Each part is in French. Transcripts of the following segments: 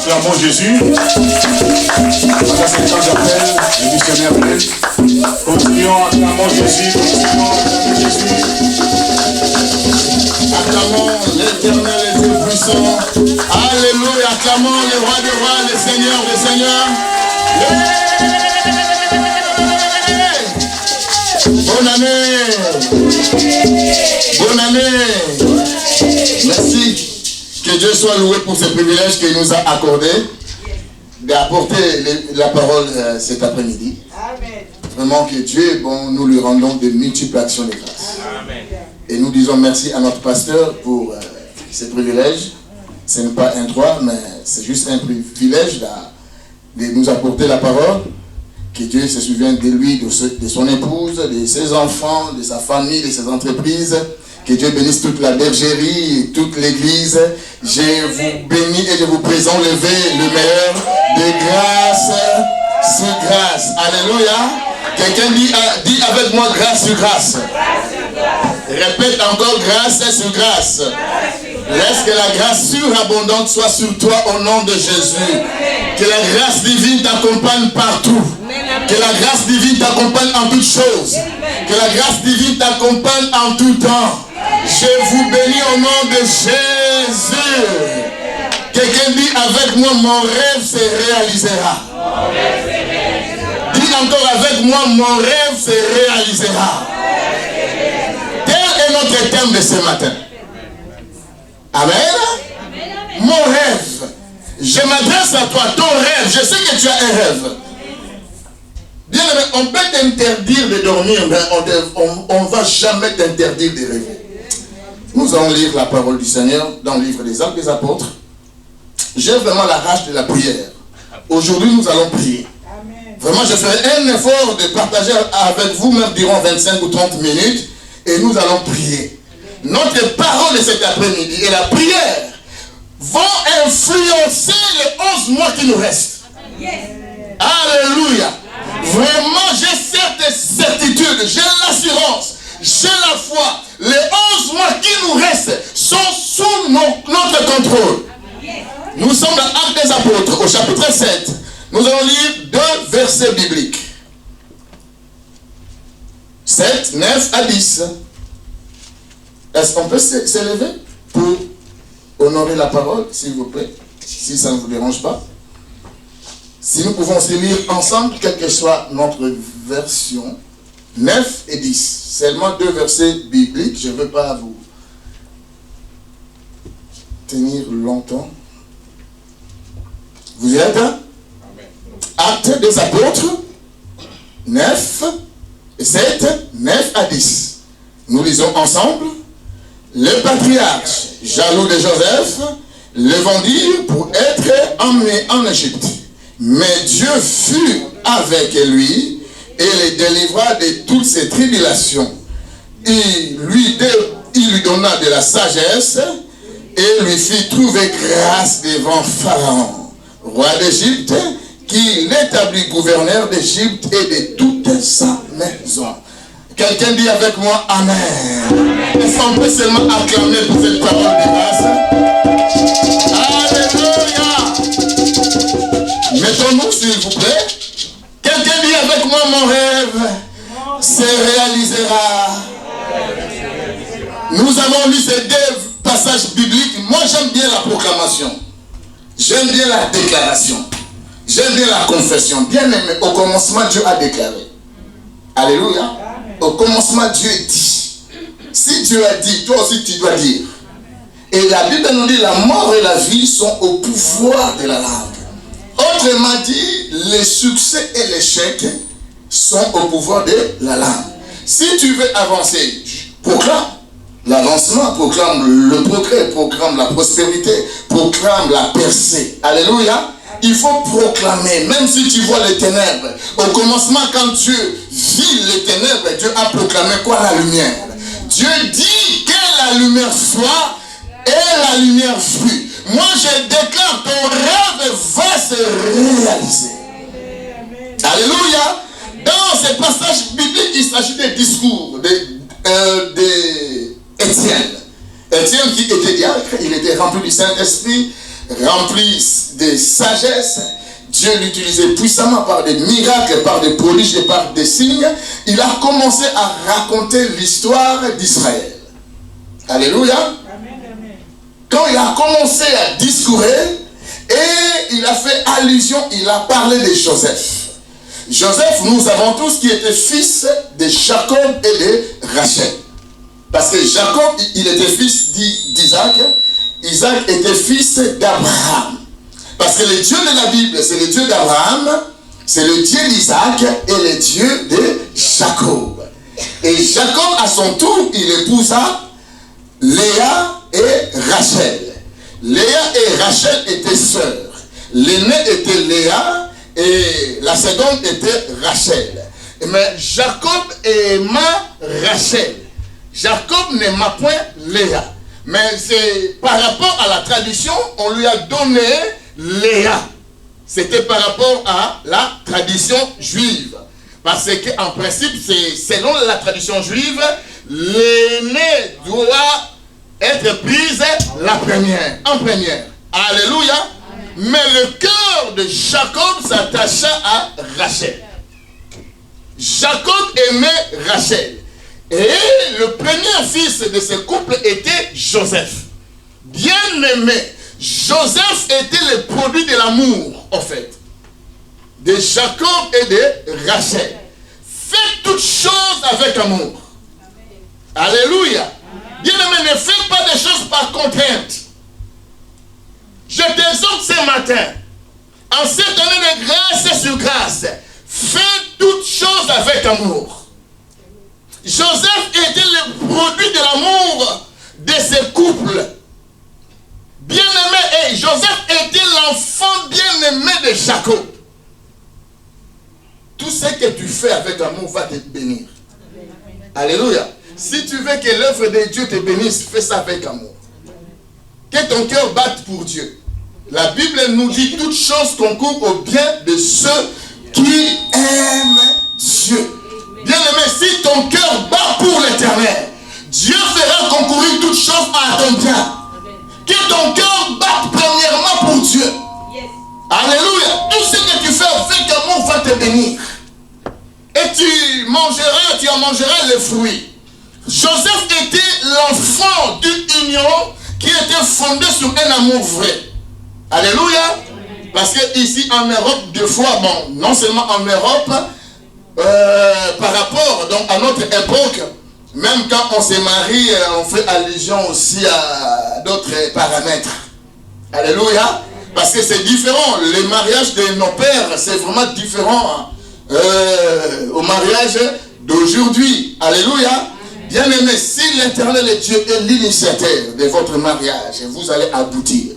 acclamons Jésus. Voilà, c'est quand j'appelle le missionnaire Blesse. Continuons, acclamons Jésus. Continuons, acclamons Jésus. Acclamons l'Éternel et Dieu puissant. Alléluia, acclamons le roi des rois, le Seigneur des seigneurs. Bonne année. Bonne année. Merci. Que Dieu soit loué pour ce privilège qu'il nous a accordé d'apporter la parole cet après-midi. Vraiment que Dieu est bon, nous lui rendons de multiples actions de grâce. Amen. Et nous disons merci à notre pasteur pour ce privilège. Ce n'est pas un droit, mais c'est juste un privilège de nous apporter la parole. Que Dieu se souvienne de lui, de son épouse, de ses enfants, de sa famille, de ses entreprises. Que Dieu bénisse toute la bergerie et toute l'église. Je vous bénis et je vous présente le meilleur de grâce sur grâce. Alléluia. Quelqu'un dit avec moi grâce sur grâce. Répète encore grâce sur grâce. Laisse que la grâce surabondante soit sur toi au nom de Jésus. Que la grâce divine t'accompagne partout. Que la grâce divine t'accompagne en toutes choses. Que la grâce divine t'accompagne en tout temps. Je vous bénis au nom de Jésus. Quelqu'un dit avec moi, mon rêve se réalisera. Dis encore avec moi, mon rêve se réalisera. Tel est notre thème de ce matin. Amen. Mon rêve. Je m'adresse à toi, ton rêve. Je sais que tu as un rêve. Bien aimé, on peut t'interdire de dormir, mais on ne va jamais t'interdire de rêver. Nous allons lire la parole du Seigneur dans le livre des Actes des Apôtres. J'ai vraiment la rage de la prière. Aujourd'hui, nous allons prier. Amen. Vraiment, je ferai un effort de partager avec vous, même durant 25 ou 30 minutes, et nous allons prier. Notre parole de cet après-midi et la prière vont influencer les 11 mois qui nous restent. Yes. Alléluia. Vraiment, j'ai cette certitude, j'ai l'assurance, j'ai la foi. Les 11 mois qui nous restent sont sous notre contrôle. Nous sommes dans l'Acte des Apôtres, au chapitre 7. Nous allons lire 2 versets bibliques. 7, 9 à 10. Est-ce qu'on peut s'élever pour honorer la parole, s'il vous plaît, si ça ne vous dérange pas? Si nous pouvons se lire ensemble, quelle que soit notre version, 9 et 10. Seulement 2 versets bibliques. Je ne veux pas vous tenir longtemps. Vous y êtes? Actes des Apôtres, 9 et 7, 9 à 10. Nous lisons ensemble. Le patriarche, jaloux de Joseph, le vendit pour être emmené en Égypte. Mais Dieu fut avec lui et le délivra de toutes ses tribulations. Il lui donna de la sagesse et lui fit trouver grâce devant Pharaon, roi d'Égypte, qui l'établit gouverneur d'Égypte et de toute sa maison. Quelqu'un dit avec moi Amen. Est-ce qu'on peut seulement acclamer pour cette parole de grâce? Alléluia. Mettons-nous s'il vous plaît. Quelqu'un dit avec moi mon rêve se réalisera. Nous avons lu ces 2 passages bibliques. Moi j'aime bien la proclamation. J'aime bien la déclaration. J'aime bien la confession. Bien aimé, au commencement Dieu a déclaré. Alléluia. Au commencement Dieu dit. Si Dieu a dit, toi aussi tu dois dire. Et la Bible nous dit la mort et la vie sont au pouvoir de la langue. Autrement dit, les succès et l'échec sont au pouvoir de la langue. Si tu veux avancer, proclame l'avancement, proclame le progrès, proclame la prospérité, proclame la percée. Alléluia. Il faut proclamer, même si tu vois les ténèbres. Au commencement, quand Dieu vit les ténèbres, Dieu a proclamé quoi? La lumière. Dieu dit que la lumière soit et la lumière fut. Moi, je déclare, ton rêve va se réaliser. Alléluia. Dans ces passages bibliques, il s'agit des discours d'Étienne. Étienne qui était diacre, il était rempli du Saint-Esprit, rempli de sagesse. Dieu l'utilisait puissamment par des miracles, par des prodiges et par des signes. Il a commencé à raconter l'histoire d'Israël. Alléluia. Quand il a commencé à discourir, et il a fait allusion, il a parlé de Joseph. Joseph, nous avons tous qui était fils de Jacob et de Rachel. Parce que Jacob, il était fils d'Isaac. Isaac était fils d'Abraham. Parce que le Dieu de la Bible, c'est le Dieu d'Abraham, c'est le Dieu d'Isaac et le Dieu de Jacob. Et Jacob, à son tour, il épousa Léa et Rachel. Léa et Rachel étaient sœurs. L'aînée était Léa et la seconde était Rachel. Mais Jacob aima Rachel. Jacob n'aima point Léa. Mais c'est par rapport à la tradition, on lui a donné Léa. C'était par rapport à la tradition juive. Parce qu'en principe, c'est selon la tradition juive, l'aînée doit être prise en première. Alléluia. Amen. Mais le cœur de Jacob s'attacha à Rachel. Jacob aimait Rachel. Et le premier fils de ce couple était Joseph. Bien aimé. Joseph était le produit de l'amour, en fait, de Jacob et de Rachel. Faites toutes choses avec amour. Amen. Alléluia. Bien-aimé, ne fais pas des choses par contrainte. Je t'exhorte ce matin, en cette année de grâce sur grâce, fais toutes choses avec amour. Joseph était le produit de l'amour de ce couple. Bien-aimé, et Joseph était l'enfant bien-aimé de Jacob. Tout ce que tu fais avec amour va te bénir. Alléluia. Si tu veux que l'œuvre de Dieu te bénisse, fais ça avec amour. Que ton cœur batte pour Dieu. La Bible nous dit toutes choses concourent au bien de ceux qui aiment Dieu. Bien-aimé, si ton cœur bat pour l'Éternel, Dieu fera concourir toutes choses à ton bien. Que ton cœur batte premièrement pour Dieu. Yes. Alléluia. Tout ce que tu fais avec amour va te bénir. Et tu en mangeras les fruits. Joseph était l'enfant d'une union qui était fondée sur un amour vrai. Alléluia. Parce que ici en Europe, des fois, bon, non seulement en Europe, par rapport donc, à notre époque, même quand on se marie, on fait allusion aussi à d'autres paramètres. Alléluia. Parce que c'est différent. Le mariage de nos pères, c'est vraiment différent au mariage d'aujourd'hui. Alléluia. Bien aimé, si l'Éternel est Dieu est l'initiateur de votre mariage, vous allez aboutir.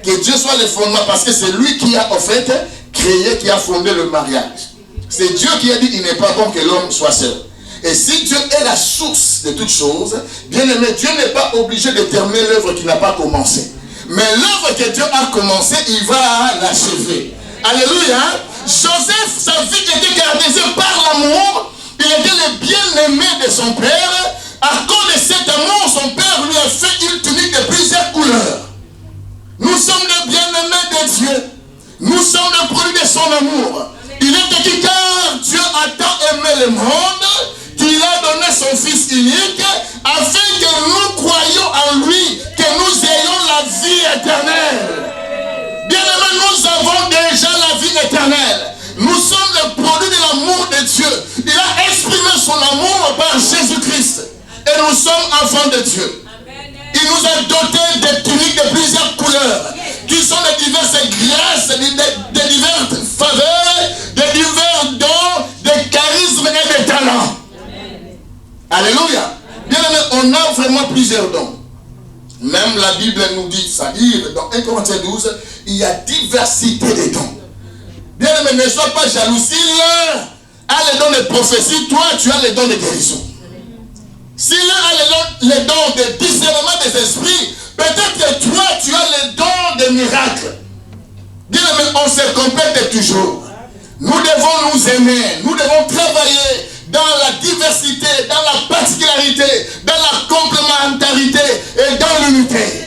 Que Dieu soit le fondement, parce que c'est lui qui a en fait créé, qui a fondé le mariage. C'est Dieu qui a dit il n'est pas bon que l'homme soit seul. Et si Dieu est la source de toutes choses, bien aimé, Dieu n'est pas obligé de terminer l'œuvre qui n'a pas commencé. Mais l'œuvre que Dieu a commencé, il va l'achever. Alléluia. Joseph, sa vie était caractérisée par l'amour. Il était le bien-aimé de son père. À cause de cet amour, son père lui a fait une tunique de plusieurs couleurs. Nous sommes les bien-aimés de Dieu. Nous sommes le produit de son amour. Il est écrit car Dieu a tant aimé le monde qu'il a donné son Fils unique afin que nous croyions en lui, que nous ayons la vie éternelle. Bien-aimés, nous avons déjà la vie éternelle. Nous sommes le produit de l'amour de Dieu. Il a exprimé son amour par Jésus-Christ. Et nous sommes enfants de Dieu. Il nous a dotés de tuniques de plusieurs couleurs, qui sont de diverses grâces, de diverses faveurs, de divers dons, de charismes et de talents. Alléluia. Bien aimé, on a vraiment plusieurs dons. Même la Bible nous dit, c'est-à-dire dans 1 Corinthiens 12, il y a diversité de dons. Bien aimé, ne sois pas jaloux. Si l'un a les dons de prophétie, toi tu as les dons de guérison. Si l'un a les dons de discernement des esprits, peut-être que toi tu as les dons de miracles. Bien aimé, on se complète toujours. Nous devons nous aimer, nous devons travailler dans la diversité, dans la particularité, dans la complémentarité et dans l'unité.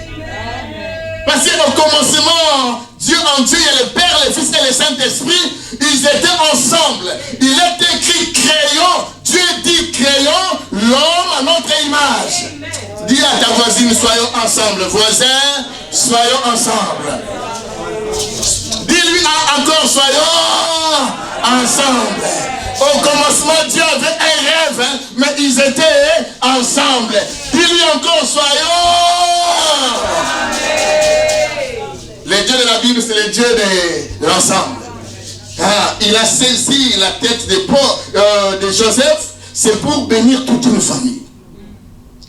Parce qu'au commencement, Dieu Dieu en Dieu, il y a le Père, le Fils et le Saint-Esprit. Ils étaient ensemble. Il est écrit créons. Dieu dit créons l'homme à notre image. Dis à ta voisine, soyons ensemble. Voisin, soyons ensemble. Dis-lui encore, soyons ensemble. Au commencement, Dieu avait un rêve, hein, mais ils étaient ensemble. Dis-lui encore, soyons. Le Dieu de la Bible, c'est le Dieu de l'ensemble. Ah, il a saisi la tête de Joseph, c'est pour bénir toute une famille.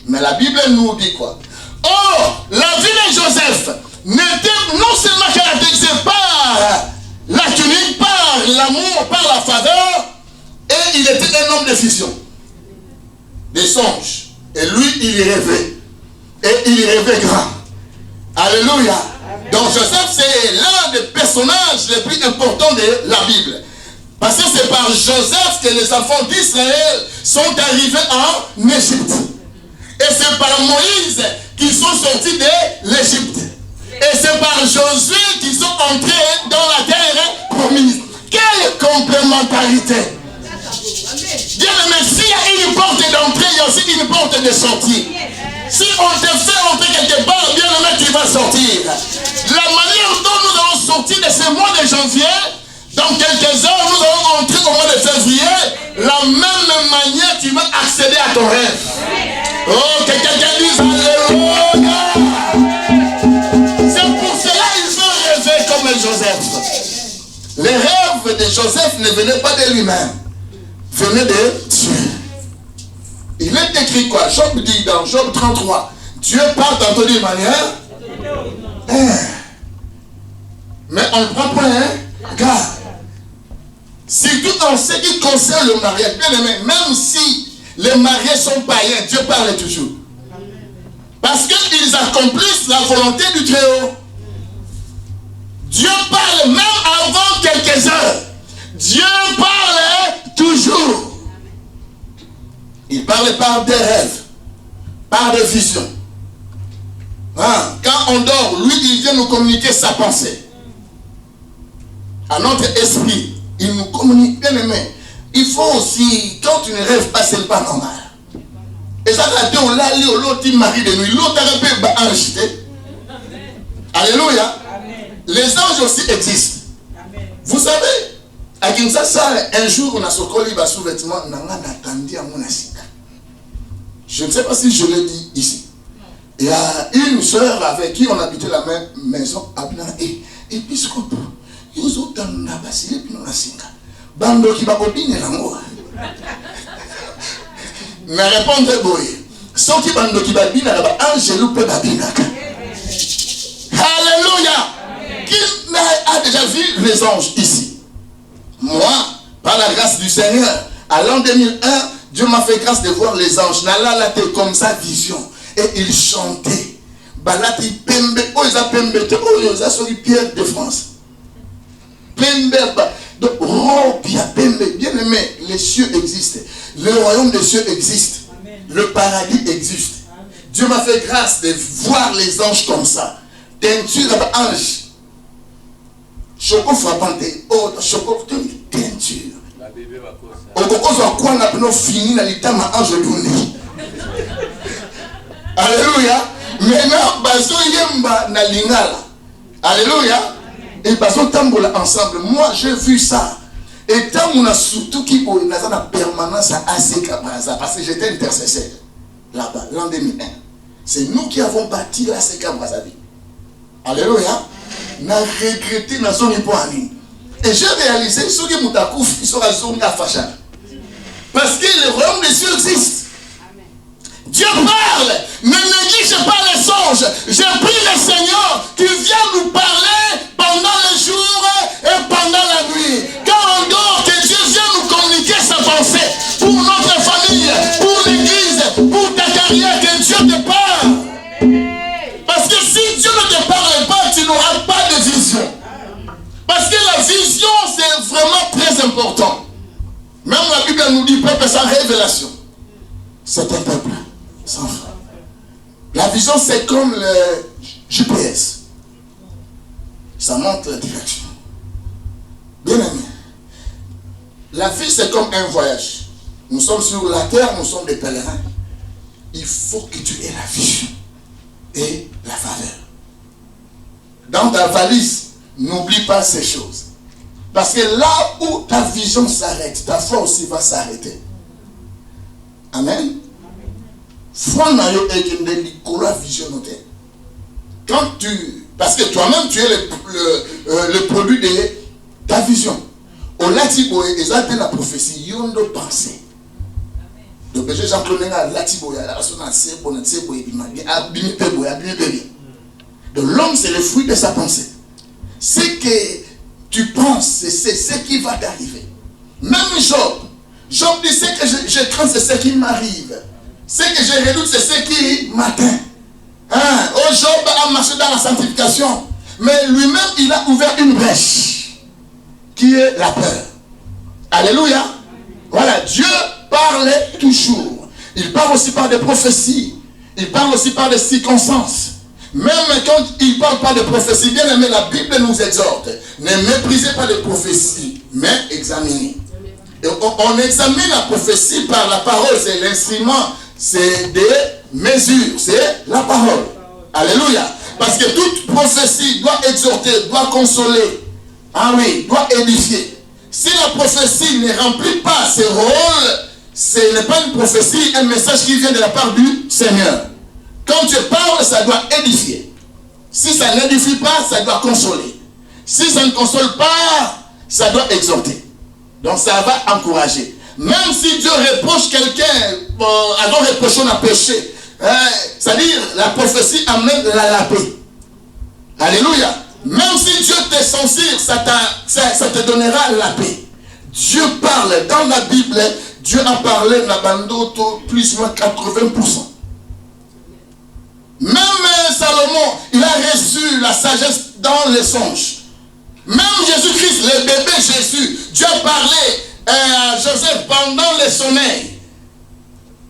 Mais la Bible nous dit quoi? Oh, la vie de Joseph n'était non seulement caractérisée par la tunique, par l'amour, par la faveur, et il était un homme de vision, des songes. Et lui, il rêvait. Et il rêvait grand. Alléluia. Donc Joseph, c'est l'un des personnages les plus importants de la Bible. Parce que c'est par Joseph que les enfants d'Israël sont arrivés en Égypte. Et c'est par Moïse qu'ils sont sortis de l'Égypte. Et c'est par Josué qu'ils sont entrés dans la terre promise. Quelle complémentarité! Bien aimé, s'il y a une porte d'entrée, il y a aussi une porte de sortie. Si on te fait entrer quelque part, bien aimé, tu vas sortir. La manière dont nous allons sortir de ce mois de janvier, dans quelques heures, nous allons entrer au mois de février, la même manière, tu vas accéder à ton rêve. Oh, que quelqu'un dise Alléluia. C'est pour cela qu'ils ont rêvé comme Joseph. Les rêves de Joseph ne venaient pas de lui-même, venaient de Dieu. Il est écrit quoi? Job dit dans Job 33, Dieu parle tantôt d'une manière, mais on ne prend pas un garde. Surtout en ce qui concerne le mariage, bien aimé, même si les mariés sont païens, Dieu parle toujours. Parce qu'ils accomplissent la volonté du Très-Haut. Dieu parle même avant quelques heures. Dieu parle toujours. Il parle par des rêves, par des visions. Hein? Quand on dort, lui, il vient nous communiquer sa pensée. À notre esprit, il nous communique, bien aimé. Il faut aussi, quand tu ne rêves pas, ce n'est pas normal. Et ça, on l'a lu, l'autre mari de nuit, l'autre a enregistré. Alléluia. Les anges aussi existent. Amen. Vous savez, à Kinshasa, un jour, on a sokoli bas sous-vêtements, on a attendu à mon assis. Je ne sais pas si je l'ai dit ici. Il y a une soeur avec qui on habitait la même maison, et épiscope. Ils ont tendance à passer puis on a singa. Bando qui va copiner l'amour. Mais répondre boy. Sauf qui bando qui va bien là-bas, Angelo peut babina. Alléluia. Qui a déjà vu les anges ici? Moi, par la grâce du Seigneur, à l'an 2001, Dieu m'a fait grâce de voir les anges. Nala la tête comme ça, vision. Et ils chantaient. Balati pembe, oh ils a pembe, oh ils a sorti Pierre de France. Pembe, donc oh bien aimé, les cieux existent. Le royaume des cieux existe. Amen. Le paradis existe. Amen. Dieu m'a fait grâce de voir les anges comme ça. Teinture ange. Choco frappante, oh choco teinture. Fini na litama ange duni. Alléluia. Maintenant, baso yemba na lingala. Alléluia. Et baso tambola ensemble. Moi, j'ai vu ça. Et tant on a surtout qui a une permanence à ACK Braza, parce que j'étais intercesseur là-bas, l'an 2001. C'est nous qui avons bâti l'ACK Brazzaville. Alléluia. On a regretté dans son époque. Et j'ai réalisé ce que Moutakouf, il sera zone à Facha. Parce que le royaume des cieux existe. Amen. Dieu parle. Ne néglige pas les songes. Je prie le Seigneur qui vient nous parler pendant le jour et pendant la nuit. Quand on dort, que Dieu vienne nous communiquer sa pensée pour notre famille, pour l'église, pour ta carrière, que Dieu te parle. Parce que si Dieu ne te parle pas, tu n'auras pas de vision. Parce que la vision, c'est vraiment très important. Même la Bible nous dit, peuple sans révélation. C'est un peuple sans foi. La vision, c'est comme le GPS. Ça montre la direction. Bien aimé, la vie c'est comme un voyage. Nous sommes sur la terre, nous sommes des pèlerins. Il faut que tu aies la vision et la faveur. Dans ta valise, n'oublie pas ces choses. Parce que là où ta vision s'arrête, ta foi aussi va s'arrêter. Amen. Quand tu... Parce que toi-même, tu es le produit de ta vision. Au latibo, ils ont la prophétie, ils ont de pensée. Donc, Jean-Claude latibo, de l'homme, c'est le fruit de sa pensée. Ce que tu penses, c'est ce qui va t'arriver. Même Job dit, ce que je crains, c'est ce qui m'arrive. Ce que je redoute, c'est ce qui m'atteint. Job a marché dans la sanctification, mais lui-même, il a ouvert une brèche, qui est la peur. Alléluia. Voilà, Dieu parle toujours. Il parle aussi par des prophéties. Il parle aussi par des circonstances. Même quand il ne parle pas de prophétie, bien aimé, la Bible nous exhorte. Ne méprisez pas les prophéties, mais examinez. Et on examine la prophétie par la parole. C'est l'instrument, c'est des mesures, c'est la parole. Alléluia. Parce que toute prophétie doit exhorter, doit consoler. Ah oui, doit édifier. Si la prophétie ne remplit pas ses rôles, ce n'est pas une prophétie, un message qui vient de la part du Seigneur. Quand tu parles, ça doit édifier. Si ça n'édifie pas, ça doit consoler. Si ça ne console pas, ça doit exhorter. Donc ça va encourager. Même si Dieu reproche quelqu'un, alors reprochons un péché. C'est-à-dire, la prophétie amène la paix. Alléluia. Même si Dieu te censure, ça te donnera la paix. Dieu parle. Dans la Bible, Dieu a parlé Nabandoto plus ou moins 80%. Même Salomon, il a reçu la sagesse dans les songes. Même Jésus-Christ, le bébé Jésus, Dieu a parlé à Joseph pendant le sommeil.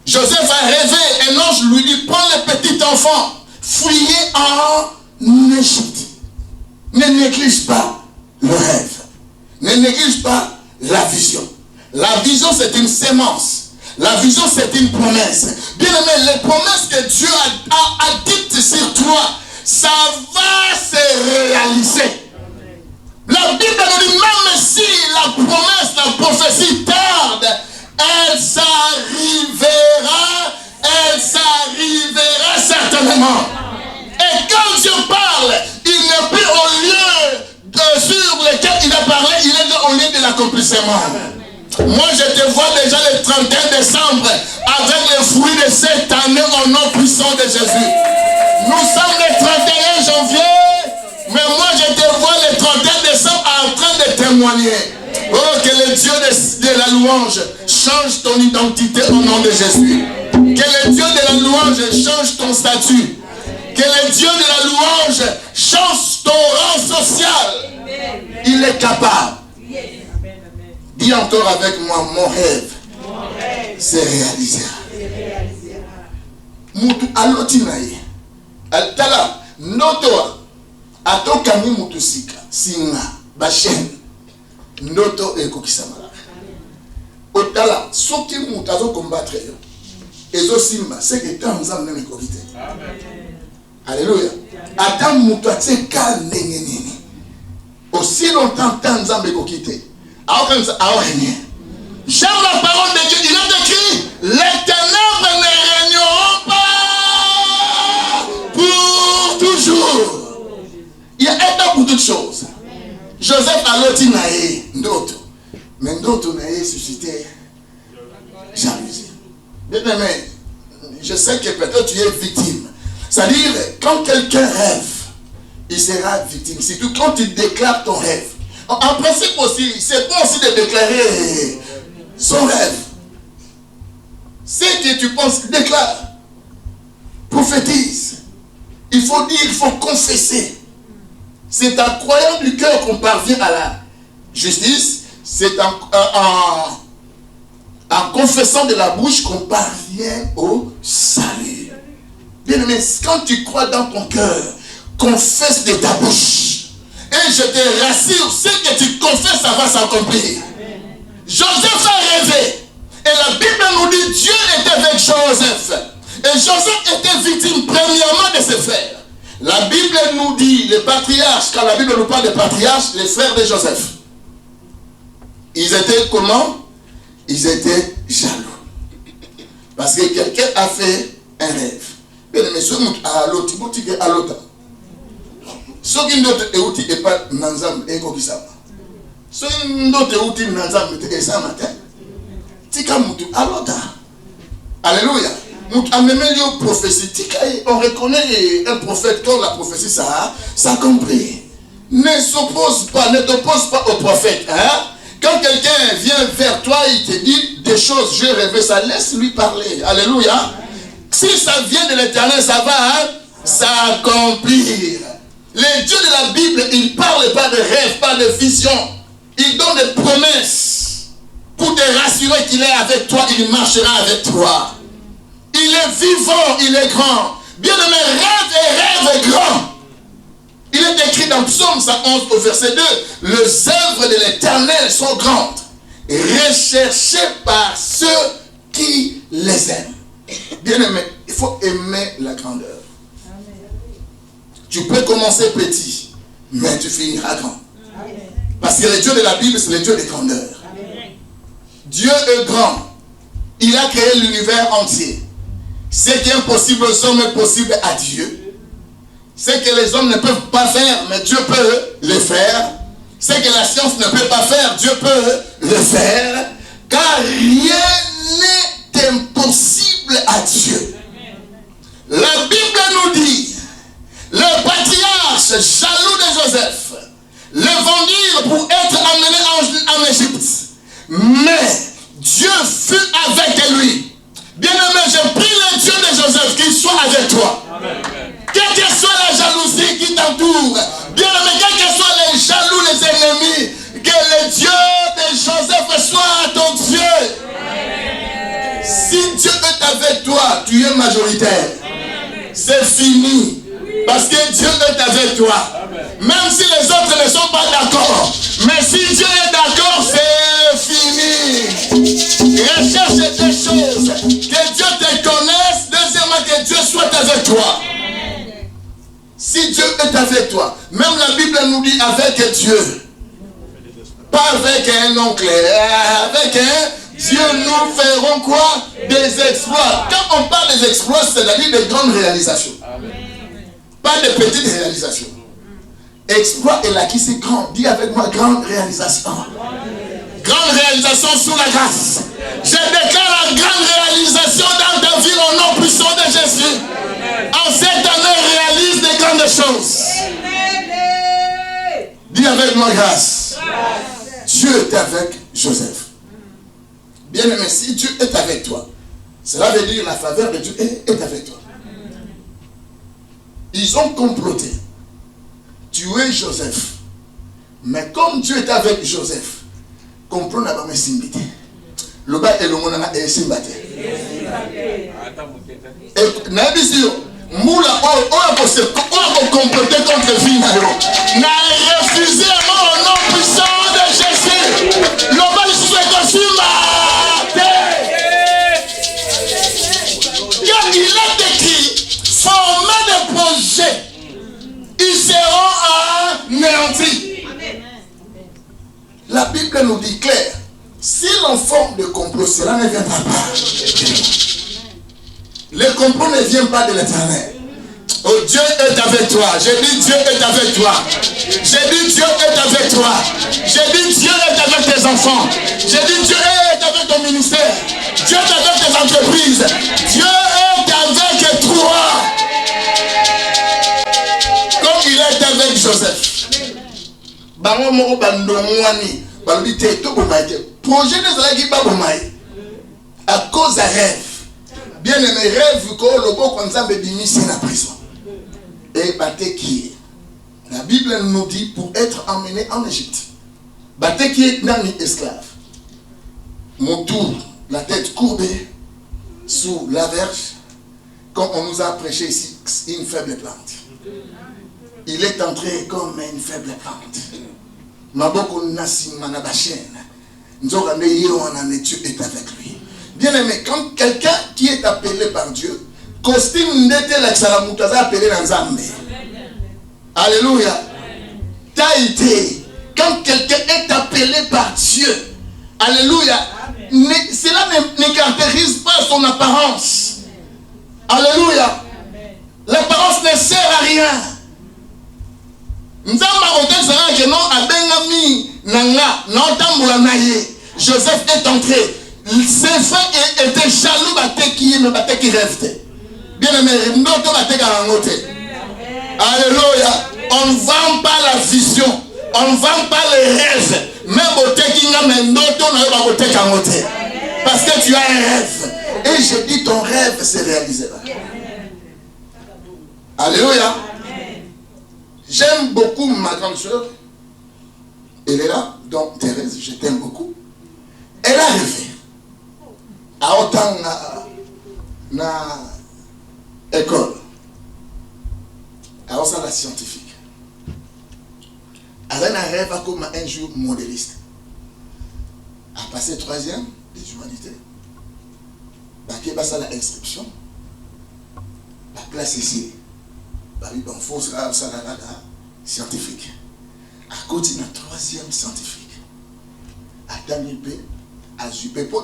Joseph a rêvé, un ange lui dit, prends le petit enfant, fouillez en Égypte. Ne néglige pas le rêve. Ne néglige pas la vision. La vision, c'est une sémence. La vision, c'est une promesse. Bien aimé, les promesses que Dieu a dites sur toi, ça va se réaliser. La Bible nous dit, même si la promesse, la prophétie tarde, elle s'arrivera certainement. Et quand Dieu parle, il n'est plus au lieu sur lequel il a parlé, il est au lieu de l'accomplissement. Moi, je te vois déjà le 31 décembre avec les fruits de cette année au nom puissant de Jésus. Nous sommes le 31 janvier, mais moi, je te vois le 31 décembre en train de témoigner. Oh, que le Dieu de la louange change ton identité au nom de Jésus. Que le Dieu de la louange change ton statut. Que le Dieu de la louange change ton rang social. Il est capable. Dis encore avec moi, mon rêve c'est réalisé. Mutu alotinaye. Altala noto atokami mutu sika singa bashen noto ekokisamala. Otala soki mutu azo combattre yo. Ezo simba c'est que tant nzambe na ekokite. Amen. Alléluia. Adam mutu atseka ndengenini. Aussi longtemps tant nzambe ekokite. J'aime la parole de Dieu. Il a écrit, les ténèbres ne régneront pas pour toujours. Il y a un temps pour toutes choses. Joseph a l'autre naïe, d'autres. Mais d'autres naïe suscité jalousie. Mais je sais que peut-être tu es victime. C'est-à-dire, quand quelqu'un rêve, il sera victime. Surtout quand tu déclares ton rêve. En principe aussi, c'est bon aussi de déclarer son rêve. Ce que tu penses, déclare. Prophétise. Il faut dire, il faut confesser. C'est en croyant du cœur qu'on parvient à la justice. C'est en confessant de la bouche qu'on parvient au salut. Bien aimé, quand tu crois dans ton cœur, confesse de ta bouche. Et je te rassure, ce que tu confesses, ça va s'accomplir. Joseph a rêvé. Et la Bible nous dit Dieu était avec Joseph. Et Joseph était victime premièrement de ses frères. La Bible nous dit, les patriarches, quand la Bible nous parle des patriarches, les frères de Joseph, ils étaient comment? Ils étaient jaloux. Parce que quelqu'un a fait un rêve. Mais ce à l'autre, à l'autre. Ce qui nous est pas Nanzam et Kokisama. Ce qui nous est Nanzam et ça matin. Tika Moutou à l'autre. Alléluia. On reconnaît un prophète quand la prophétie ça compris. Ne s'oppose pas, ne t'oppose pas au prophète. Hein? Quand quelqu'un vient vers toi, il te dit des choses, je rêve ça, laisse lui parler. Alléluia. Si ça vient de l'Éternel, ça va s'accomplir. Les dieux de la Bible, ils ne parlent pas de rêves, pas de visions. Ils donnent des promesses pour te rassurer qu'il est avec toi, il marchera avec toi. Il est vivant, il est grand. Bien-aimé, rêve grand. Il est écrit dans Psaume 111 au verset 2. Les œuvres de l'Éternel sont grandes, recherchées par ceux qui les aiment. Bien-aimé, il faut aimer la grandeur. Tu peux commencer petit, mais tu finiras grand. Parce que le Dieu de la Bible, c'est le Dieu des grandeurs. Dieu est grand. Il a créé l'univers entier. Ce qui est impossible aux hommes est possible à Dieu. Ce que les hommes ne peuvent pas faire, mais Dieu peut le faire. Ce que la science ne peut pas faire, Dieu peut le faire. Car rien n'est impossible à Dieu. La Bible nous dit, le patriarche jaloux de Joseph le vendirent pour être amené en Égypte. Mais Dieu fut avec lui. Bien-aimé, je prie le Dieu de Joseph qu'il soit avec toi. Amen. Quelle que soit la jalousie qui t'entoure, bien-aimé, quels que soient les jaloux, les ennemis, que le Dieu de Joseph soit ton Dieu. Amen. Si Dieu est avec toi, tu es majoritaire. C'est fini. Parce que Dieu est avec toi. Amen. Même si les autres ne sont pas d'accord. Mais si Dieu est d'accord, c'est fini. Recherche des choses. Que Dieu te connaisse. Deuxièmement, que Dieu soit avec toi. Si Dieu est avec toi, même la Bible nous dit avec Dieu. Pas avec un oncle. Avec un Dieu, nous ferons quoi? Des exploits. Quand on parle des exploits, c'est-à-dire de grandes réalisations. Amen. Pas de petites réalisations. Exploit est là qui c'est grand. Dis avec moi, grande réalisation. Grande réalisation sous la grâce. Je déclare la grande réalisation dans ta vie au nom puissant de Jésus. En cette année, réalise des grandes choses. Dis avec moi, grâce. Dieu est avec Joseph. Bien aimé, si Dieu est avec toi, cela veut dire la faveur de Dieu est avec toi. Ils ont comploté. Tuer Joseph. Mais comme Dieu est avec Joseph, complot n'a pas mis simbité. Le bas et le monde n'a simbité. Et n'abusio, moula on a comploté contre vie n'a refusé au nom puissant de Jésus. Le bas il se fait simbité. Car il est écrit, former des projets. Ils seront anéantis. La Bible nous dit clair. Si l'on forme de complot, cela ne viendra pas. Le complot ne vient pas de l'Éternel. Oh, Dieu est avec toi. J'ai dit Dieu est avec toi. J'ai dit Dieu est avec toi. J'ai dit Dieu est avec tes enfants. J'ai dit Dieu est avec ton ministère. Dieu est avec tes entreprises. Dieu est avec toi. Comme il est avec Joseph. Projet à cause d'un rêve. Bien aimé, rêve que le beau comme ça me dit c'est la prison. Et Baté qui est. La Bible nous dit pour être emmené en Égypte. Baté qui est dans les esclaves. Mon tour, la tête courbée sous la verge, comme on nous a prêché ici, une faible plante. il est entré comme une faible plante. Maboko nasi manabachène. Dieu est avec lui. Bien aimé, quand quelqu'un qui est appelé par Dieu, costume n'était l'exalamutaza appelé dans Zambé. Alléluia. Taïté. Quand quelqu'un est appelé par Dieu, alléluia, cela ne caractérise pas son apparence. Alléluia. L'apparence ne sert à rien. Joseph est entré. Ses frères étaient jaloux qui rêvent. Bien aimé, alléluia. On ne vend pas la vision. On ne vend pas les rêves. Parce que tu as un rêve. Et je dis ton rêve se réalisera. Alléluia. J'aime beaucoup ma grande soeur. Elle est là. Donc Thérèse, je t'aime beaucoup. Elle a rêvé. À autant na école. À autant la scientifique. Elle a un rêve comme un jour modéliste. A passé 3e des humanités. Elle a passé la inscription. La classe ici. Elle a force scientifique. À côté de la 3e scientifique. À Daniel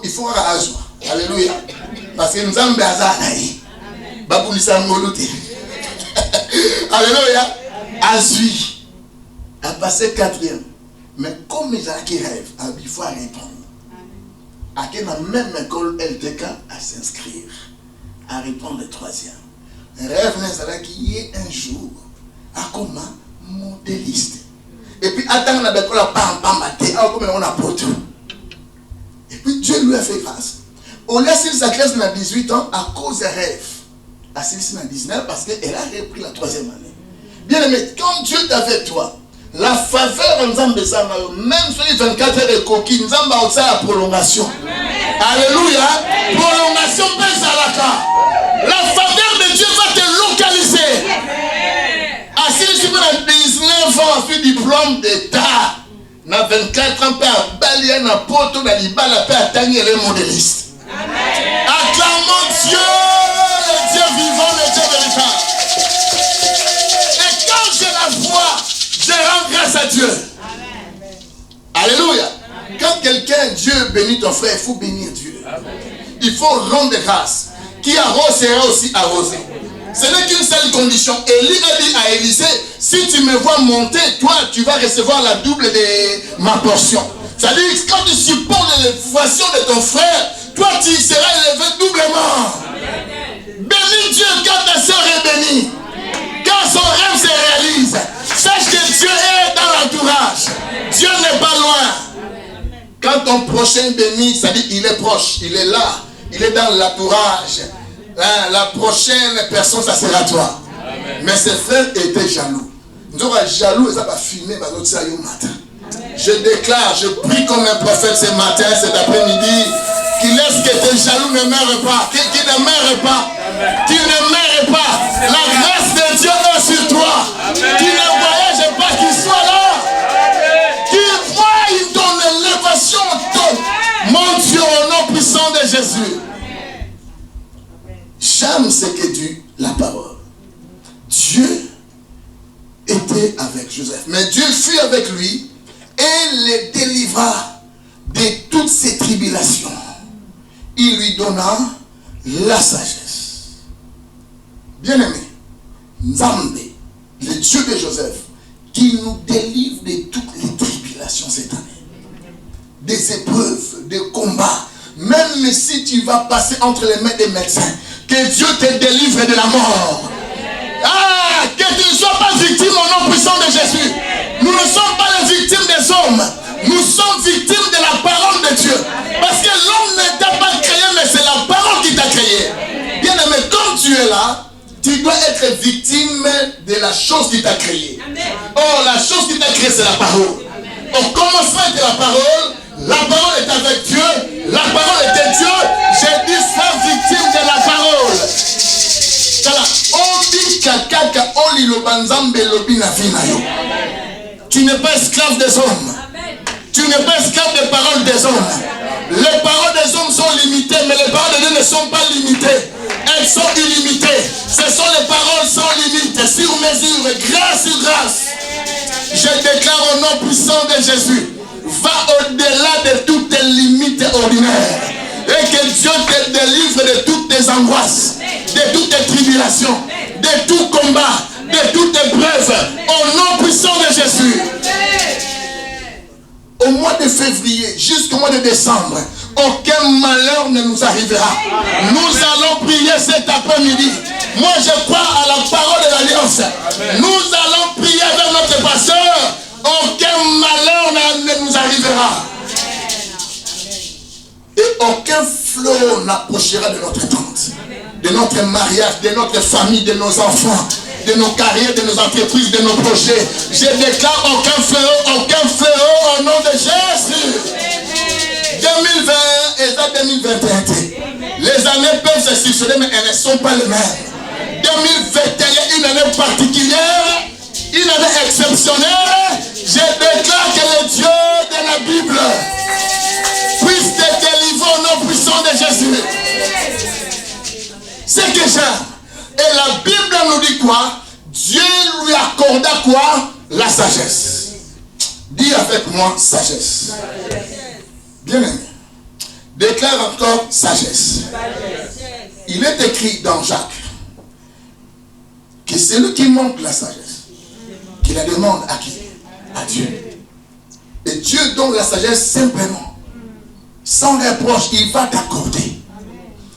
il faut azwa. Alléluia. Parce que nous avons besoin alléluia. Azui a passé 4e. Mais comme il a qui rêve, il faut répondre. À la même école LTK à s'inscrire, à répondre le 3e. Rêve n'est qu'il y ait un jour à comment modéliste. Et puis attends la bécola pam maté, comme on a pote. Et puis Dieu lui a fait grâce. On laisse sa classe à 18 ans à cause des rêves. À 19 parce qu'elle a repris la 3e année. Bien aimé, quand Dieu est avec toi, la faveur en Zambé, même sur les 24 heures de coquille, nous avons la prolongation. Alléluia. Prolongation la faveur de Dieu va te localiser. À 19 ans, ensuite diplôme d'État. Na 24 ans, père Balia na poto na libala père Tani les modélistes. Acclamons Dieu, le Dieu vivant, le Dieu véritable. Et quand je la vois, je rends grâce à Dieu. Amen. Alléluia. Amen. Quand quelqu'un, Dieu bénit ton frère, il faut bénir Dieu. Amen. Il faut rendre grâce. Qui arrose sera aussi arrosé. Ce n'est qu'une seule condition. Élie a dit à Élisée, si tu me vois monter, toi, tu vas recevoir la double de ma portion. C'est-à-dire, quand tu supportes l'élévation de ton frère, toi, tu seras élevé doublement. Bénis Dieu quand ta soeur est bénie. Quand son rêve se réalise, sache que Dieu est dans l'entourage. Dieu n'est pas loin. Quand ton prochain bénit, c'est-à-dire, il est proche, il est là, il est dans l'entourage. La prochaine personne, ça sera toi. Amen. Mais ses frères étaient jaloux. Nous sommes jaloux et ça va filmer par l'autre matin. Je déclare, je prie comme un prophète ce matin, cet après-midi, qu'il laisse que tes jaloux ne meurent pas, qu'il ne meurent pas, qu'il ne meurent pas. La grâce de Dieu est sur toi. Qu'il ne voyage pas, qu'il soit là. Qu'il voie ton élévation. Mon Dieu, au nom puissant de Jésus. J'aime ce que dit la parole. Dieu était avec Joseph. Mais Dieu fut avec lui et le délivra de toutes ses tribulations. Il lui donna la sagesse. Bien-aimé, Nzambé, le Dieu de Joseph, qui nous délivre de toutes les tribulations cette année. Des épreuves, des combats. Même si tu vas passer entre les mains des médecins, que Dieu te délivre de la mort. Ah, que tu ne sois pas victime au nom puissant de Jésus. Nous ne sommes pas les victimes des hommes. Nous sommes victimes de la parole de Dieu. Parce que l'homme ne t'a pas créé, mais c'est la parole qui t'a créé. Bien aimé, comme tu es là, tu dois être victime de la chose qui t'a créé. Oh, la chose qui t'a créé, c'est la parole. Au commencement de la parole est avec Dieu. La parole était Dieu. J'ai dit, sois victime de la parole. Tu n'es pas esclave des hommes. Tu n'es pas esclave des paroles des hommes. Les paroles des hommes sont limitées, mais les paroles de Dieu ne sont pas limitées. Elles sont illimitées. Ce sont les paroles sans limite, sur mesure, grâce sur grâce. Je déclare au nom puissant de Jésus, va au-delà de toutes tes limites ordinaires. Et que Dieu te délivre de toutes tes angoisses, de toutes tes tribulations, de tout combat, de toute épreuve. Au nom puissant de Jésus. Au mois de février jusqu'au mois de décembre, aucun malheur ne nous arrivera. Nous allons prier cet après-midi. Moi je crois à la parole de l'Alliance. Nous allons prier avec notre pasteur. Aucun malheur ne nous arrivera. Et aucun flot n'approchera de notre tente, de notre mariage, de notre famille, de nos enfants, de nos carrières, de nos entreprises, de nos projets. Je déclare aucun fléau au nom de Jésus. 2020 et 2021. Les années peuvent se succéder, mais elles ne sont pas les mêmes. 2021, une année particulière, une année exceptionnelle. Je déclare que le Dieu de la Bible puisse te délivrer au nom puissant de Jésus. C'est que j'aime. Et la Bible nous dit quoi? Dieu lui accorda quoi? La sagesse. Dis avec moi sagesse. Bien aimé. Déclare encore sagesse. Il est écrit dans Jacques que c'est lui qui manque la sagesse, qui la demande à qui? À Dieu. Et Dieu donne la sagesse simplement, sans reproche, il va t'accorder.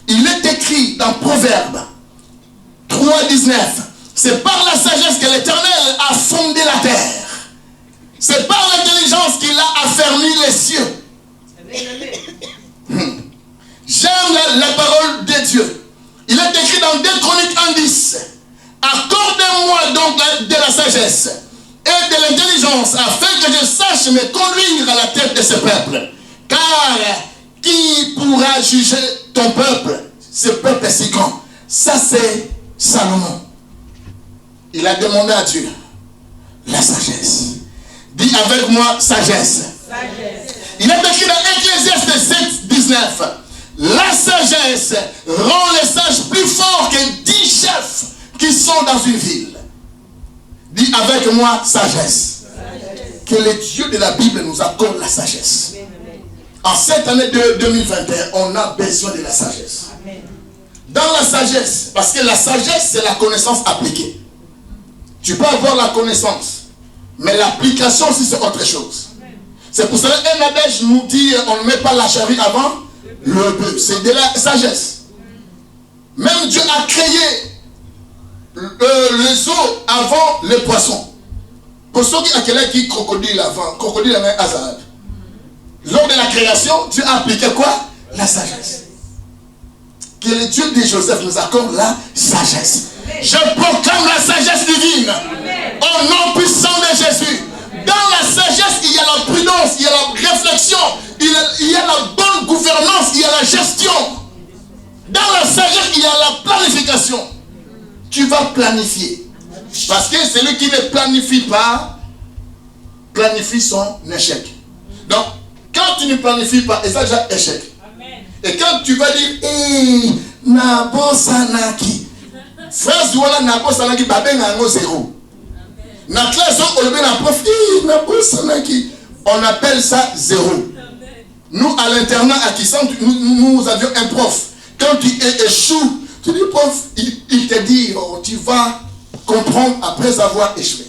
Il est écrit dans Proverbe 3,19. C'est par la sagesse que l'Éternel a fondé la terre. C'est par l'intelligence qu'il a affermi les cieux. J'aime la parole de Dieu. Il est écrit dans 2 Chroniques 1,10. Accordez-moi donc de la sagesse et de l'intelligence afin que je sache me conduire à la tête de ce peuple. Car qui pourra juger ton peuple? Ce peuple est si grand. Ça c'est Salomon. Il a demandé à Dieu la sagesse. Dis avec moi sagesse. Il est écrit dans Ecclésiaste 7,19. La sagesse rend les sages plus forts que 10 chefs qui sont dans une ville. Dis avec moi sagesse. Que le Dieu de la Bible nous accorde la sagesse. En cette année de 2021, on a besoin de la sagesse. Dans la sagesse, parce que la sagesse c'est la connaissance appliquée. Tu peux avoir la connaissance, mais l'application aussi c'est autre chose. C'est pour cela qu'un adage nous dit on ne met pas la charrue avant le bœuf. C'est de la sagesse. Même Dieu a créé les eaux avant les poissons. Pour ceux qui ont qui crocodile avant, crocodile avant Hazard. Lors de la création, Dieu a appliqué quoi? La sagesse. Que le Dieu de Joseph nous accorde la sagesse. Je proclame la sagesse divine. Au nom puissant de Jésus. Dans la sagesse, il y a la prudence, il y a la réflexion, il y a la bonne gouvernance, il y a la gestion. Dans la sagesse, il y a la planification. Tu vas planifier. Parce que celui qui ne planifie pas, planifie son échec. Donc, quand tu ne planifies pas, et ça déjà échec. Et quand tu vas dire, Nabo Sanaki, phrase voilà Nabo Sanaki, babengango zéro. Na classe on appelle ça zéro. Nous à l'internat à Kissan, nous avions un prof. Quand tu échoues, tu dis prof, il te dit oh, tu vas comprendre après avoir échoué.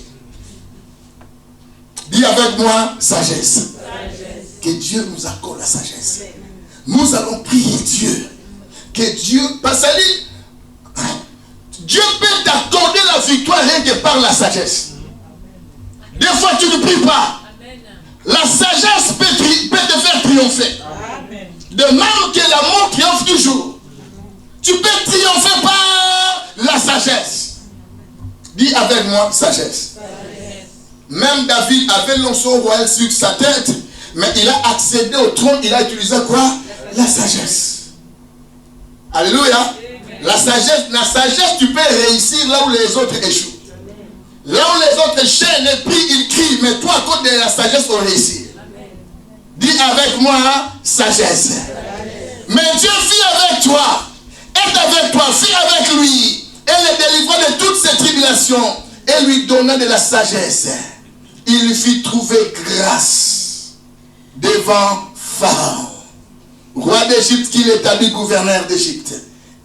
Dis avec moi sagesse. Que Dieu nous accorde la sagesse. Nous allons prier Dieu. Que Dieu, parce que Dieu peut t'accorder la victoire rien que par la sagesse. Des fois tu ne pries pas. La sagesse peut te faire triompher. De même que l'amour triomphe toujours. Tu peux triompher par la sagesse. Dis avec moi sagesse. Même David avait l'onction royale sur sa tête, mais il a accédé au trône, il a utilisé quoi? La sagesse. Alléluia. La sagesse, tu peux réussir là où les autres échouent. Là où les autres chaînent et puis ils crient, mais toi, à cause de la sagesse, on réussit. Dis avec moi, sagesse. Mais Dieu vit avec toi, est avec toi, vit avec lui, et le délivra de toutes ses tribulations, et lui donna de la sagesse. Il lui fit trouver grâce devant Pharaon, roi d'Égypte, qu'il établit gouverneur d'Égypte,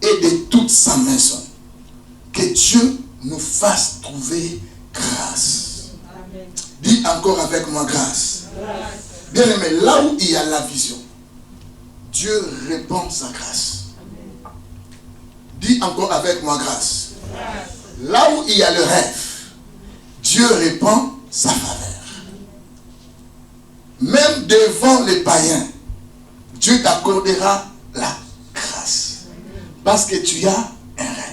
et de toute sa maison. Que Dieu nous fasse trouver grâce. Amen. Dis encore avec moi grâce. Bien aimé, là où il y a la vision, Dieu répand sa grâce. Amen. Dis encore avec moi grâce. Là où il y a le rêve, Dieu répand sa faveur. Même devant les païens, Dieu t'accordera la grâce. Parce que tu as un rêve.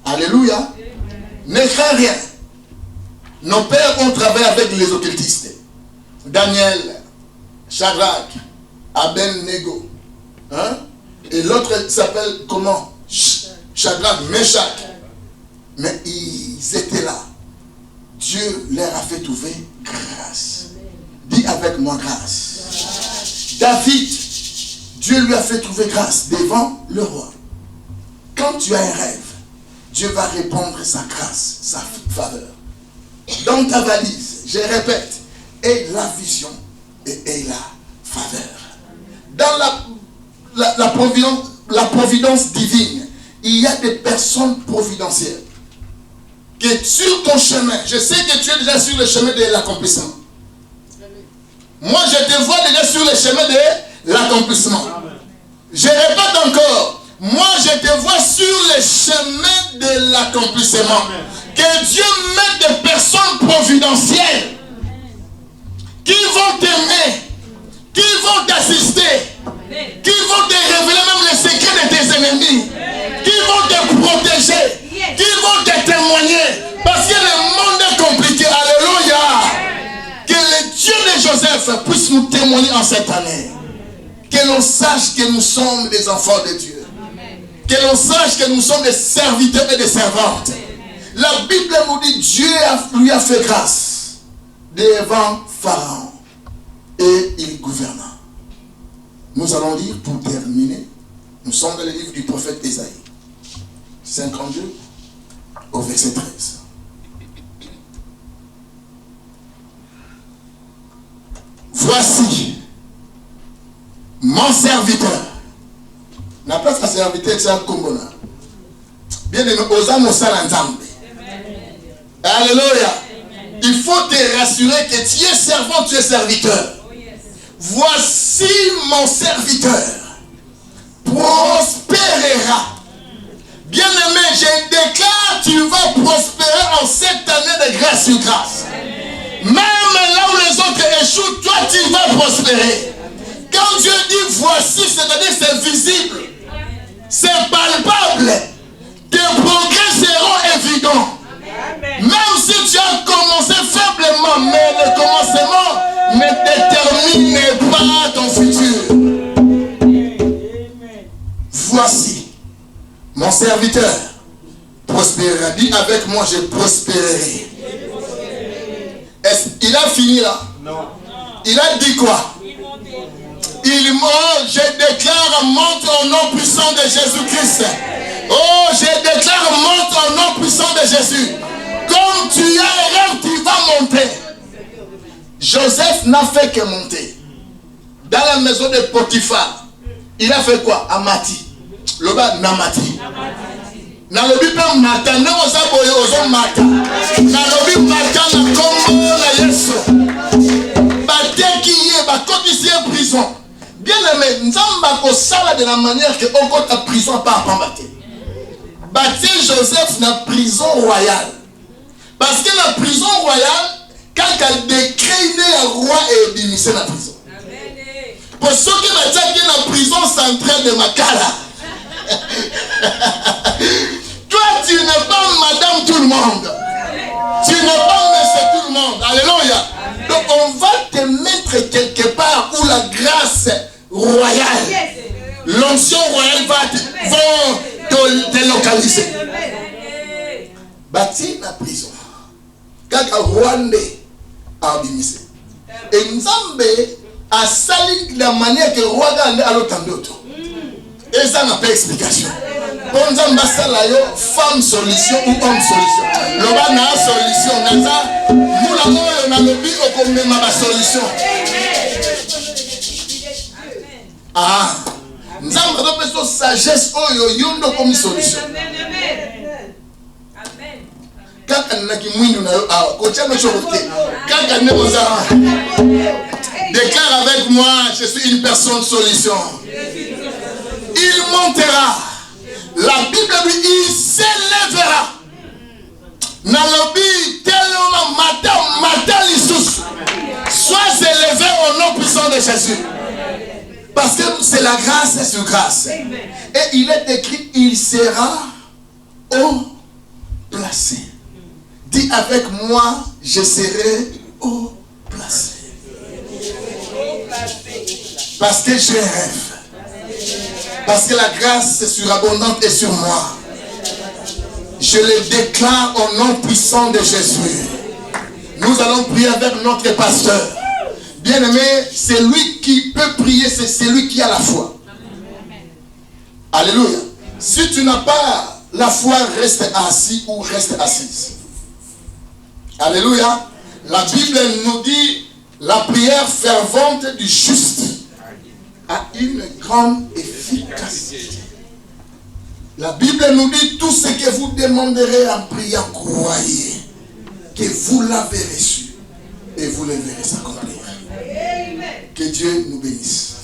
Alléluia. Ne crains rien. Nos pères ont travaillé avec les occultistes. Daniel, Shadrach, Abednego. Hein? Et l'autre s'appelle comment? Shadrach, Meshach. Mais ils étaient là. Dieu leur a fait trouver grâce. Dis avec moi grâce. David, Dieu lui a fait trouver grâce devant le roi. Quand tu as un rêve, Dieu va répondre sa grâce, sa faveur. Dans ta valise, je répète, aie la vision et aie la faveur. Dans la providence divine, il y a des personnes providentielles. Que sur ton chemin, je sais que tu es déjà sur le chemin de l'accomplissement. Moi, je te vois déjà sur le chemin de l'accomplissement. Je répète encore, moi, je te vois sur le chemin de l'accomplissement. Que Dieu mette des personnes providentielles qui vont t'aimer, qui vont t'assister, qui vont te révéler même les secrets de tes ennemis, qui vont te protéger, qui vont te témoigner. Parce que le monde est compliqué. Alléluia. Que le Dieu de Joseph puisse nous témoigner en cette année. Que l'on sache que nous sommes des enfants de Dieu. Que l'on sache que nous sommes des serviteurs et des servantes. La Bible nous dit Dieu lui a fait grâce devant Pharaon. Et il gouverna. Nous allons lire pour terminer. Nous sommes dans le livre du prophète Ésaïe. 52 au verset 13. Voici mon serviteur. La place à serviteur, c'est un Congolais. Bien aimé, Osa Moussa Nzambe. Alléluia. Il faut te rassurer que tu es servant, tu es serviteur. Voici mon serviteur prospérera. Bien aimé, je déclare, tu vas prospérer en cette année de grâce sur grâce. Même là où les autres échouent, toi tu vas prospérer. Quand Dieu dit voici, c'est-à-dire c'est visible, c'est palpable. Tes progrès seront évidents. Même si tu as commencé faiblement, mais le commencement ne détermine pas ton futur. Voici mon serviteur prospérera. Dis avec moi, je prospérerai. Il a fini là? Non. Il a dit quoi? Je déclare, monte au nom puissant de Jésus-Christ. Oh, je déclare, monte au nom puissant de Jésus. Comme tu as un rêve, tu vas monter. Joseph n'a fait que monter. Dans la maison de Potiphar, il a fait quoi? Amati. Loba Namati. Nalobi pe mata, ne osa boye ozo mata. Nalobi mata na kombo na Yesu. Bateki ye, bakoti si prison. Bien aimé, Nzamba ko sala de la manière que on compte à prison par pambate. Bâtir Joseph na prison royale. Parce que la prison royale, quand elle décrit le roi et bénissait la prison. Pour ceux qui m'ont dit que la prison centrale de Makala. Toi, tu n'es pas madame tout le monde. Tu n'es pas monsieur tout le monde. Alléluia. Donc, on va te mettre quelque part où la grâce royale, l'onction royale va te localiser. Bâtir la prison. kaka Rwandais a bimisé. Et Nzambe a sali de la manière que Rwanda a l'autre. Et ça n'a pas explication. Bon Nzambe sala yo femme solution ou homme solution. Loba na solution naza mula moyo na lobi okomema ba solution. Ah, Nzambe a besoin de sagesse oyo yondo comme solution. Kaka naki mwindu na yo ah kocha no chokote. Kaka ne boza. Déclare avec moi, je suis une personne solution. Il montera. La Bible lui dit, il s'élèvera. Nalobi tellement matin l'Issus. Sois élevé au nom puissant de Jésus. Parce que c'est la grâce sur grâce. Et il est écrit, il sera haut placé. Dis avec moi, je serai haut placé. Parce que je rêve. Parce que la grâce est surabondante et sur moi. Je le déclare au nom puissant de Jésus. Nous allons prier avec notre pasteur. Bien-aimé, c'est lui qui peut prier, c'est celui qui a la foi. Alléluia. Si tu n'as pas la foi, reste assis ou reste assise. Alléluia. La Bible nous dit, la prière fervente du juste a une grande efficacité. La Bible nous dit tout ce que vous demanderez en priant, croyez que vous l'avez reçu et vous le verrez s'accomplir. Que Dieu nous bénisse.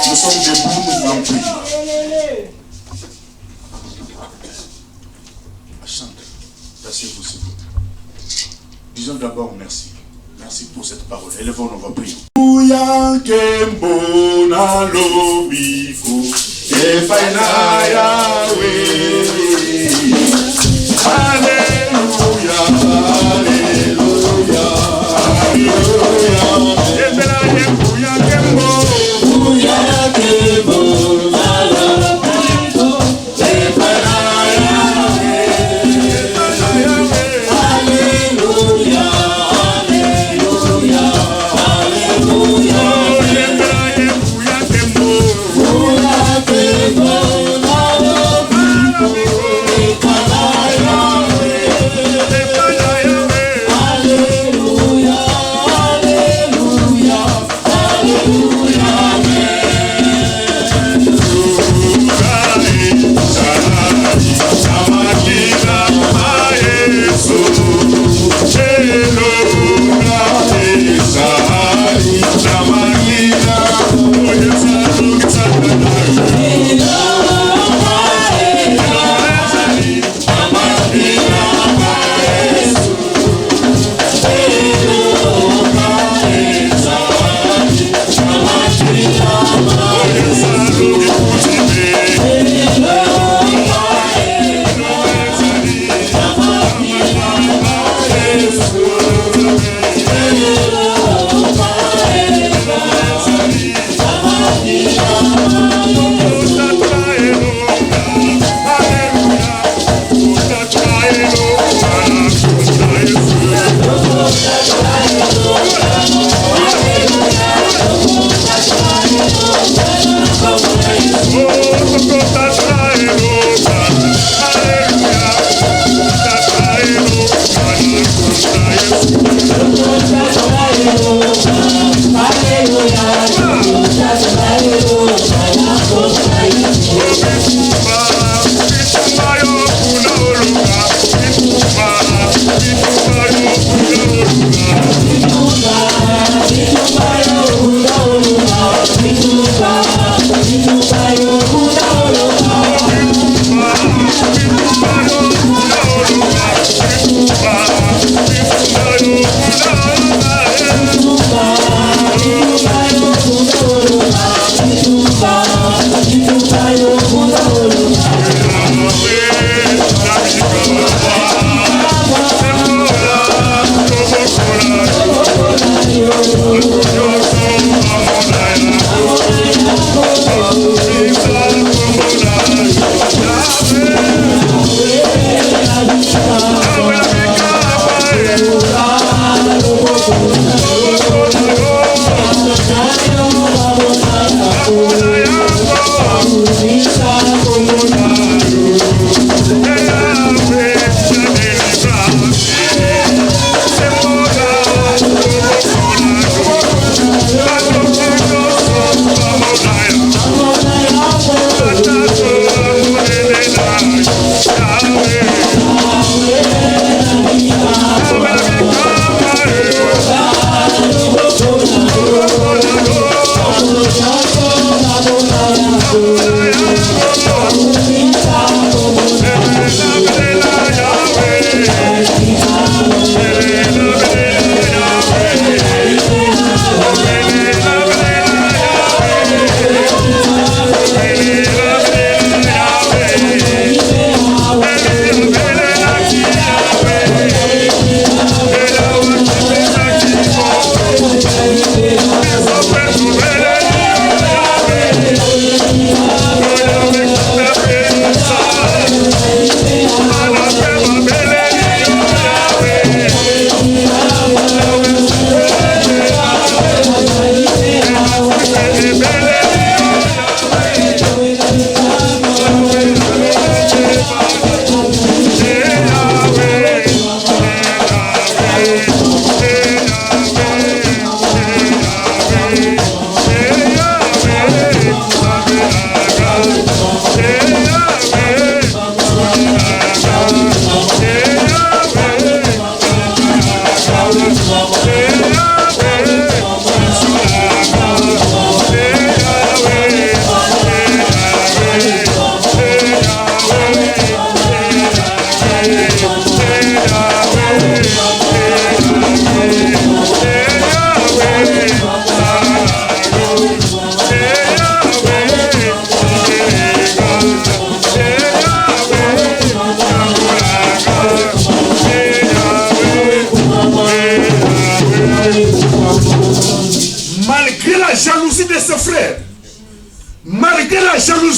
Nous sommes debout, nous allons prier. Asseyez-vous, s'il vous plaît. Disons d'abord merci. Merci pour cette parole. Élevons nos voix, prions.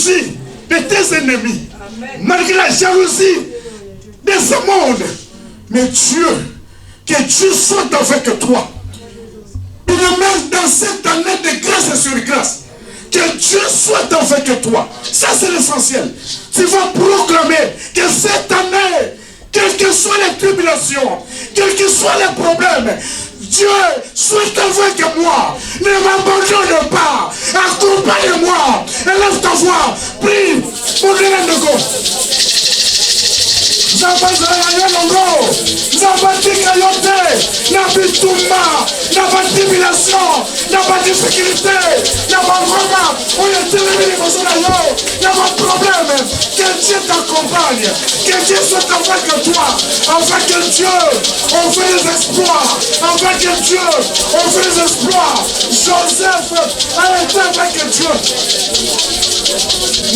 jalousie de tes ennemis, malgré la jalousie de ce monde. Mais Dieu, que Dieu soit avec toi. Et même dans cette année de grâce et sur grâce, que Dieu soit avec toi. Ça, c'est l'essentiel. Tu vas proclamer que cette année, quelles que soient les tribulations, quels que soient les problèmes, Dieu soit avec moi. Ne m'abandonne pas. Accompagne-moi. Élève ta voix. Prie pour l'élan de God. Zabazaya longo, zabatika yote, na bituma, na tribulation, na difficulté, na vraiment, on est tellement émotionnel, na problème, que Dieu t'accompagne, que Dieu soit avec toi, avec Dieu, on fait les exploits, avec Dieu, on fait les exploits. Joseph a été avec Dieu.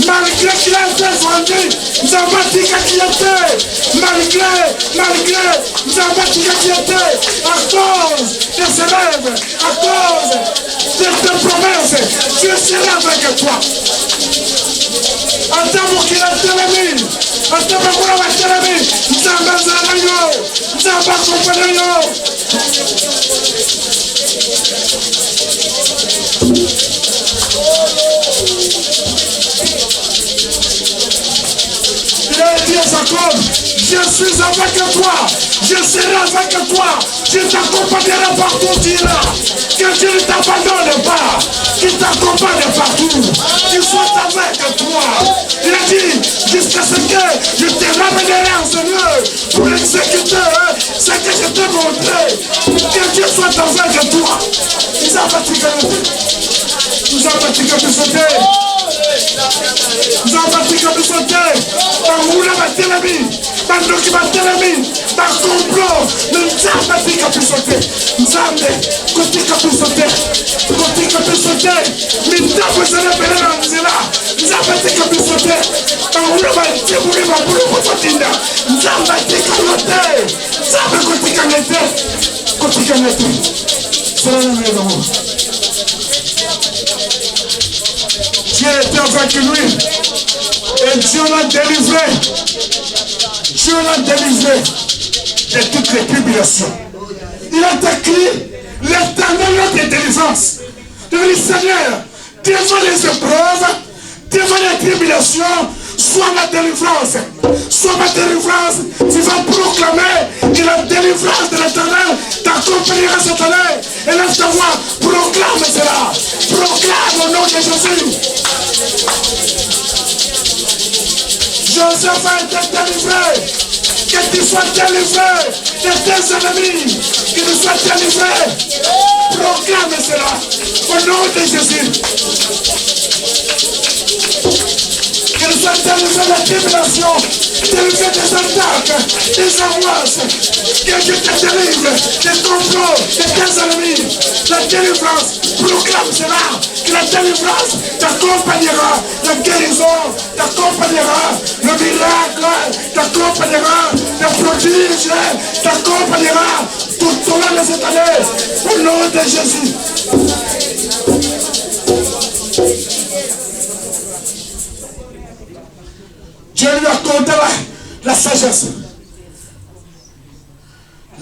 Malgré qu'il a été vendu, Zabatika qui était, malgré, Zabatika qui était, à cause de ses rêves, à cause de tes promesses, Dieu sera avec toi. Attends qu'il a l'ennemi, attends pour la l'ennemi, Zabazanayo, Zabakompanayo. Il a dit à Jacob, je suis avec toi, je serai avec toi, je t'accompagnerai partout où tu iras. Que Dieu ne t'abandonne pas, qu'il t'accompagne partout, qu'il soit avec toi. Il a dit, jusqu'à ce que je te ramènerai en Seigneur pour exécuter ce que je t'ai montré. Que Dieu soit avec toi. Nous avons fatigué, nous avons fatigué de sauter. Nous avons fatigué de sauter. Par où la batelemi, par le qui batelemi, par complot, nous avons fatigué de sauter. Nous avons côté de sauter, côté de sauter. Nous avons fait la belle là. Nous avons fatigué de sauter. Par où la batelemi, par où la batelemi, nous avons fatigué de sauter. Nous avons côté de sauter. C'est la même chose. Dieu était avec lui et Dieu l'a délivré. Dieu l'a délivré de toutes les tribulations. Il a écrit l'éternel de délivrance. Il dit Seigneur, devant les épreuves, devant les tribulations, soit ma délivrance. Soit ma délivrance, tu vas proclamer que la délivrance de l'éternel t'accompagnera cette année. Et laisse ta voix, proclame cela. Proclame au nom de Jésus. Joseph a été délivré. Que tu sois délivré de tes ennemis. Que tu sois délivré. Proclame cela au nom de Jésus. Que tu sois délivré de la tribulation, délivré des attaques, des angoisses. Que Dieu te délivre des complots de tes ennemis. La délivrance, proclame cela. Que la délivrance t'accompagnera, la guérison t'accompagnera, le miracle t'accompagnera, le prodige t'accompagnera tout au long de cette année, au nom de Jésus. Dieu lui a accordé la sagesse.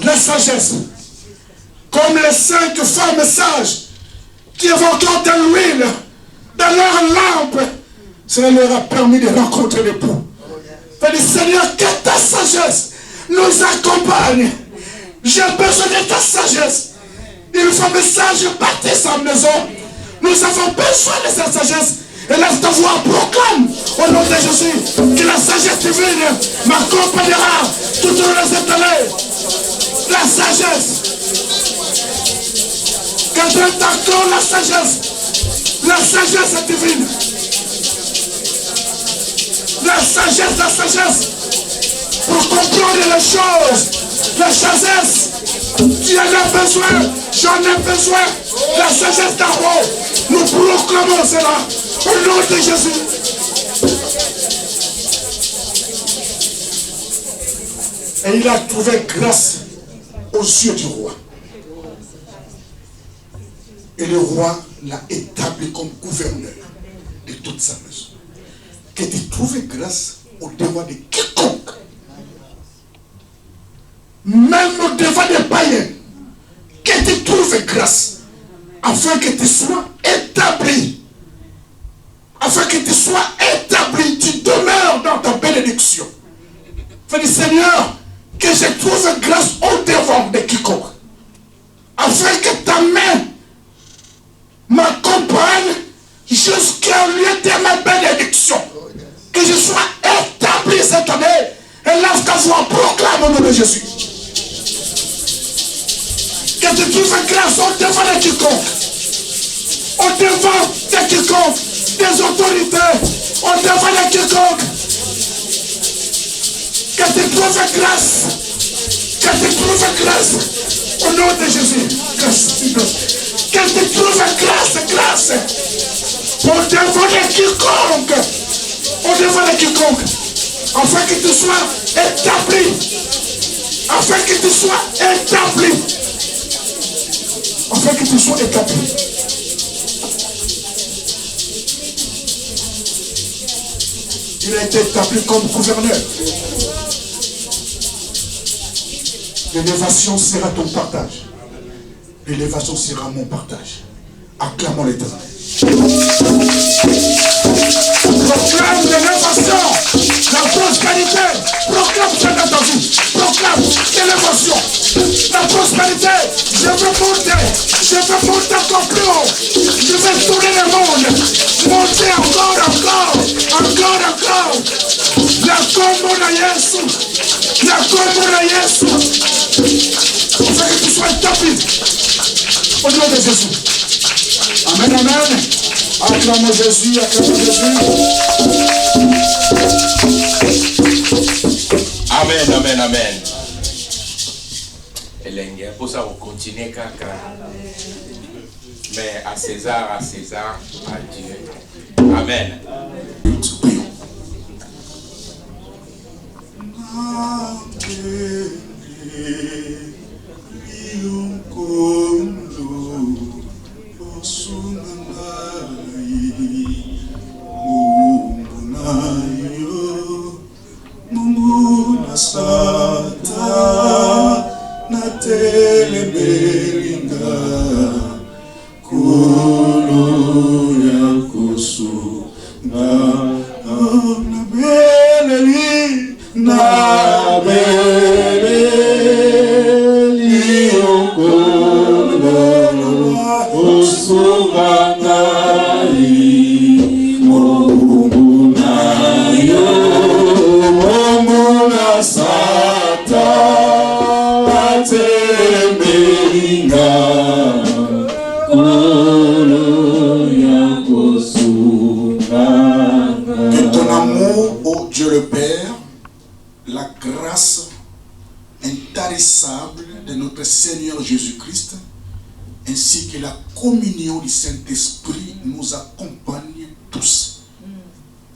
La sagesse. Comme les 5 femmes sages qui avaient encore de l'huile dans leur lampe. Cela leur a permis de rencontrer l'époux. Il dit, Seigneur, que ta sagesse nous accompagne. J'ai besoin de ta sagesse. Une femme sage bâtit sa maison. Nous avons besoin de sa sagesse. Et lève ta voix, proclame au nom de Jésus que la sagesse divine m'accompagnera tout au long de cette année. La sagesse. Quand elle t'accorde la sagesse divine. La sagesse pour comprendre les choses. La sagesse, tu en as besoin, j'en ai besoin. La sagesse d'en haut, nous proclamons cela au nom de Jésus. Et il a trouvé grâce aux yeux du roi. Et le roi l'a établi comme gouverneur de toute sa maison. que tu trouves grâce au devant de quiconque. Même au devant des païens. Que tu trouves grâce. Afin que tu sois établi. Afin que tu sois établi. Tu demeures dans ta bénédiction. Fais du Seigneur, que je trouve grâce au devant de quiconque. Afin que ta main m'accompagne jusqu'au lieu de ma bénédiction. Que je sois établi cette année. Et lève ta voix, proclame au nom de Jésus. Que tu trouves grâce au devant de quiconque. Au devant de quiconque. Des autorités. Au devant de quiconque. Que tu trouves grâce. Que tu trouves grâce. Au nom de Jésus. Grâce. Que tu trouves grâce. Au devant de quiconque. Au devant de quiconque. Afin que tu sois établi. Afin que tu sois établi. Afin que tu sois établi. Il a été établi comme gouverneur. L'élévation sera ton partage. L'élévation sera mon partage. Acclamons l'Éternel. Proclame l'élévation, la prospérité. Proclame ça dans ta vie. Proclame l'élévation, la prospérité. Je veux monter encore plus haut. Je vais tourner le monde. Monter encore. La combo de Jésus. La combo de Jésus. Afin que tu sois établi. Au nom de Jésus. Amen. Acclamons Jésus. Amen. Elenge, pour ça, on continue caca. Mais à César, à Dieu. Amen. Saint-Esprit nous accompagne tous.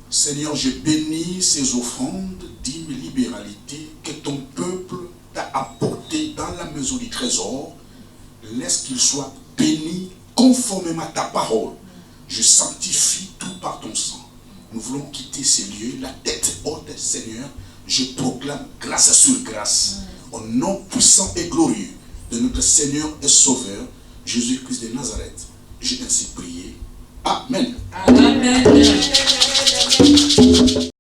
Seigneur, je bénis ces offrandes, dîmes, libéralité que ton peuple t'a apporté dans la maison du trésor. Laisse qu'il soit béni conformément à ta parole. Je sanctifie tout par ton sang. Nous voulons quitter ces lieux, la tête haute, Seigneur. Je proclame grâce sur grâce, au nom puissant et glorieux de notre Seigneur et Sauveur, Jésus-Christ de Nazareth. J'ai ainsi prié. Amen. Amen.